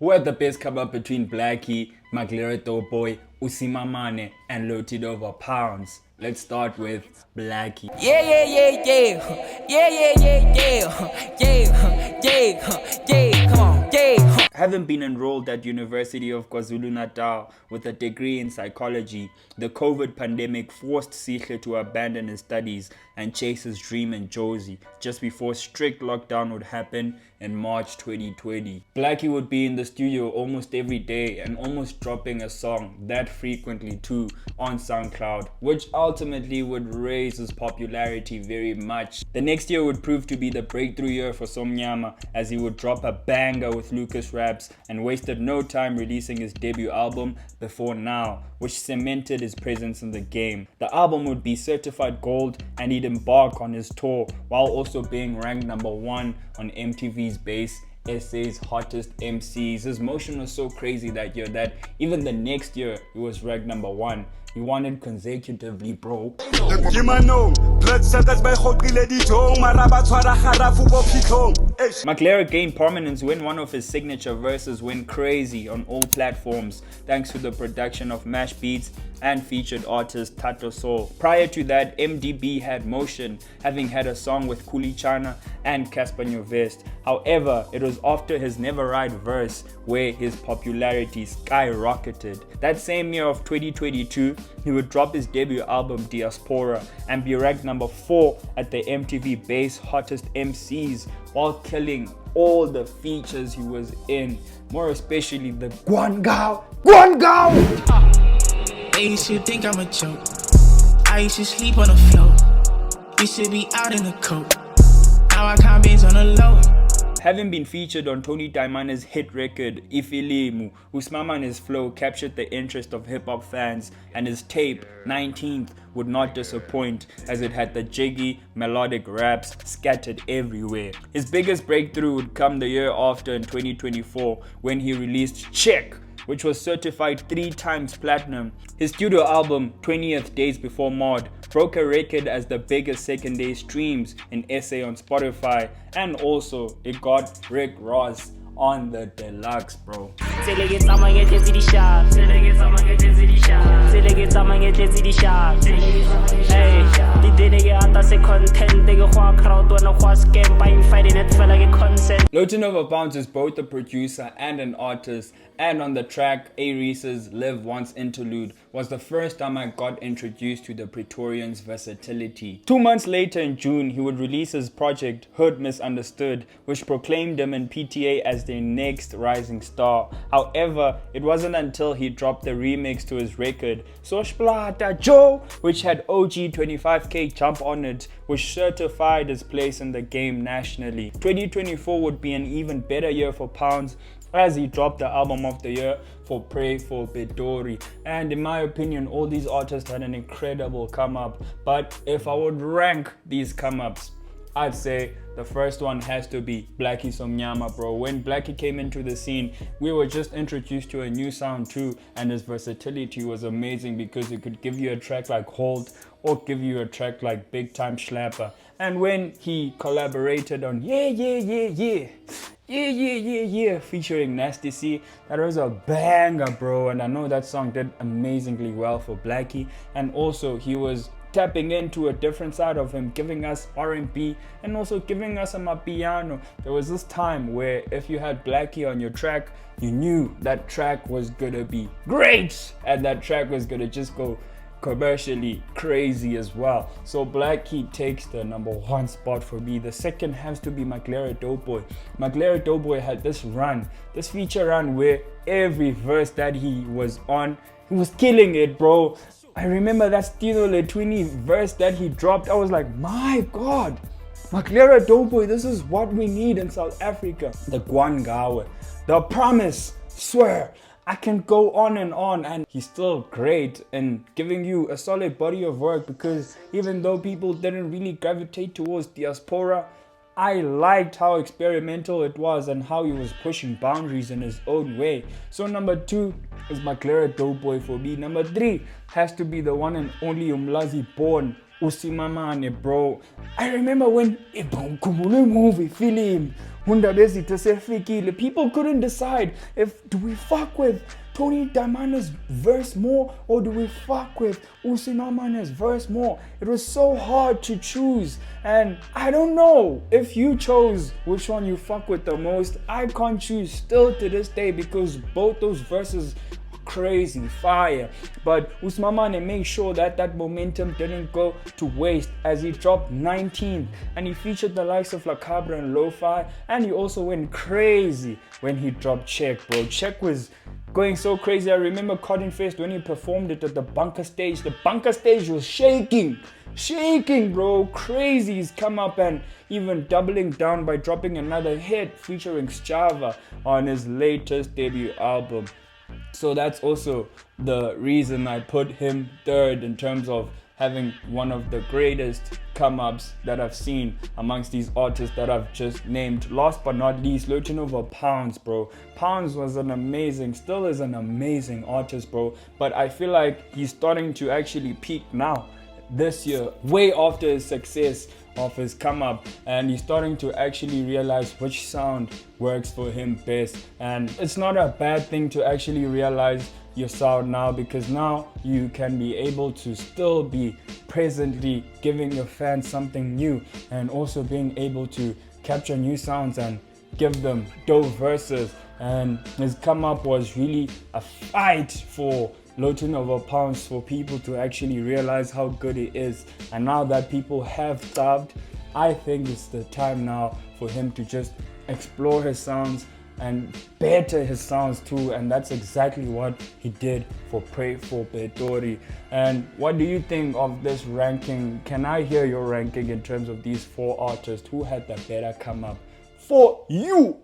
Who had the best come up between Blxckie, Maglera Doe Boy, Usimamane and Loatinover Pounds? Let's start with Blxckie. Yeah, come on, yeah. Having been enrolled at University of KwaZulu-Natal with a degree in psychology, the COVID pandemic forced Sihle to abandon his studies and chase his dream in Jozi just before strict lockdown would happen in March 2020. Blxckie would be in the studio almost every day and almost dropping a song that frequently too on SoundCloud, which ultimately would raise his popularity very much. The next year would prove to be the breakthrough year for Somnyama, as he would drop a banger with Lucas Raps and wasted no time releasing his debut album Before Now, which cemented his presence in the game. The album would be certified gold and he'd embark on his tour while also being ranked #1 on MTV's Base SA's hottest MCs. His motion was so crazy that year that even the next year he was ranked #1. He won it consecutively, bro. Maglera gained prominence when one of his signature verses went crazy on all platforms thanks to the production of Mash Beats and featured artist Tato Soul. Prior to that, MDB had motion, having had a song with Kulichana and Casper Nyovest. However, it was after his Never Ride verse where his popularity skyrocketed. That same year of 2022, he would drop his debut album Diaspora and be ranked #4 at the MTV Base Hottest MCs while killing all the features he was in, more especially the Guangao. They used to think I'm a joke. I used to sleep on the floor. Used to be out in the coat. Now I count beans on the low. Having been featured on Tony Diamana's hit record Ifilimu, Usimamane's flow captured the interest of hip-hop fans, and his tape 19th would not disappoint, as it had the jiggy, melodic raps scattered everywhere. His biggest breakthrough would come the year after in 2024 when he released Check, which was certified 3 times platinum. His studio album 20th Days Before Mod broke a record as the biggest second day streams in SA on Spotify, and also it got Rick Ross on the deluxe, bro. Loatinover Pounds is both a producer and an artist, and on the track A-Reese's Live Once interlude was the first time I got introduced to the Praetorian's versatility. 2 months later in June, he would release his project Hood Misunderstood, which proclaimed him in PTA as their next rising star. However, it wasn't until he dropped the remix to his record Soshplata Joe, which had OG 25K jump on it, which certified his place in the game nationally. 2024 would be an even better year for Pounds, as he dropped the album of the year for Pray for Bedori. And in my opinion, all these artists had an incredible come up. But if I would rank these come ups, I'd say the first one has to be Blxckie Somnyama, bro. When Blxckie came into the scene, we were just introduced to a new sound too, and his versatility was amazing because it could give you a track like Hold or give you a track like Big Time Slapper. And when he collaborated on Yeah, featuring Nasty C, that was a banger, bro, and I know that song did amazingly well for Blxckie. And also he was tapping into a different side of him, giving us R&B and also giving us a mapiano. There was this time where if you had Blxckie on your track, you knew that track was gonna be great and that track was gonna just go commercially crazy as well. So Blxckie takes the #1 spot for me. The second has to be Maglera Doe Boy. Maglera Doe Boy had this feature run where every verse that he was on, he was killing it, bro. I remember that Stino Letwini verse that he dropped. I was like, my God, Maglera Doe Boy, this is what we need in South Africa. The Guangawe, the promise, swear. I can go on, and he's still great in giving you a solid body of work, because even though people didn't really gravitate towards Diaspora, I liked how experimental it was and how he was pushing boundaries in his own way. So #2 is Maglera Doe Boy for me. #3 has to be the one and only Umlazi born Usimamane, bro. I remember when movie film people couldn't decide if do we fuck with Tony Diamanda's verse more or do we fuck with Usimamane's verse more. It was so hard to choose, and I don't know if you chose which one you fuck with the most. I can't choose still to this day because both those verses crazy fire, but Usimamane made sure that that momentum didn't go to waste as he dropped 19th and he featured the likes of La Cabra and Lo-Fi, and he also went crazy when he dropped Check, bro. Check was going so crazy. I remember Cotton Fest when he performed it at the bunker stage. The bunker stage was shaking, bro. Crazy. He's come up and even doubling down by dropping another hit featuring Sjava on his latest debut album. So that's also the reason I put him third in terms of having one of the greatest come-ups that I've seen amongst these artists that I've just named. Last but not least, Loatinover Pounds, bro. Pounds was still is an amazing artist, bro. But I feel like he's starting to actually peak now, this year, way after his success of his come up, and he's starting to actually realize which sound works for him best. And it's not a bad thing to actually realize your sound now, because now you can be able to still be presently giving your fans something new and also being able to capture new sounds and give them dope verses. And his come up was really a fight for Loatinover Pounds, for people to actually realize how good it is. And now that people have stopped, I think it's the time now for him to just explore his sounds and better his sounds too, and that's exactly what he did for Pray for Betori. And what do you think of this ranking? Can I hear your ranking in terms of these 4 artists? Who had the better come up for you?